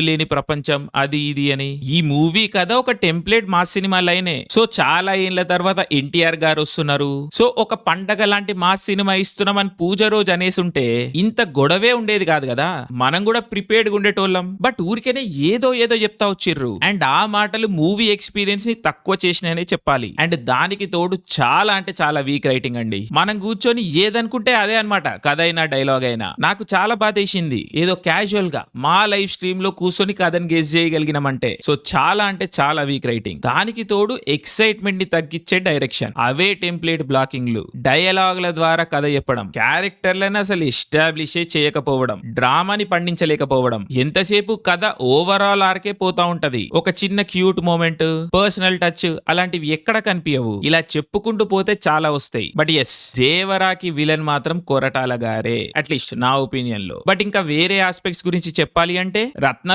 లేని ప్రపంచం అది ఇది అని. ఈ మూవీ కదా ఒక టెంప్లెట్ మాస్ సినిమా లైనే. సో చాలా ఏళ్ల తర్వాత ఎన్టీఆర్ గారు వస్తున్నారు. సో ఒక పండగ లాంటి మాస్ సినిమా ఇస్తున్నామని పూజ రోజు అనేసి ఉంటే ఇంత గొడవే ఉండేది కాదు కదా. మనం కూడా ప్రిపేర్డ్ గా ఉండేటోళ్ళం. బట్ ఊరికేనే ఏదో ఏదో చెప్తా వచ్చిర్రు. అండ్ ఆ మాటలు మూవీ ఎక్స్పీరియన్స్ ని తక్కువ చేసినాయనే చెప్పాలి. అండ్ దానికి తోడు చాలా అంటే చాలా వీక్ రైటింగ్ అండి. మనం కూర్చొని ఏదనుకుంటే అదే అన్నమాట. కథ అయినా డైలాగ్ అయినా నాకు చాలా బాధేసింది. ఏదో క్యాజువల్ గా మా లైవ్ స్ట్రీమ్ లో కూర్చొని కథను గెస్ చేయగలిగినామంటే సో చాలా అంటే చాలా వీక్ రైటింగ్. దానికి తోడు ఎక్సైట్మెంట్ ని తగ్గించే డైరెక్షన్, అవే టెంప్లెట్ బ్లాకింగ్లు, డైలాగ్ల ద్వారా కథ చెప్పడం, క్యారెక్టర్లను అసలు ఎస్టాబ్లిష్ చేయకపోవడం, డ్రామాని పండించలేకపోవడం, ఎంతసేపు కథ ఓవరాల్ ఆర్కే పోతా ఉంటది. ఒక చిన్న క్యూట్ మూమెంట్, పర్సనల్ టచ్ అలాంటివి ఎక్కడ కనిపించవు. ఇలా చెప్పుకుంటూ పోతే చాలా వస్తాయి. బట్ ఎస్, దేవరాకి విలన్ మాత్రం కొరటాల గారే, అట్లీస్ట్ నా ఒపీనియన్ లో. బట్ ఇంకా వేరే ఆస్పెక్ట్స్ గురించి చెప్పాలి అంటే రత్న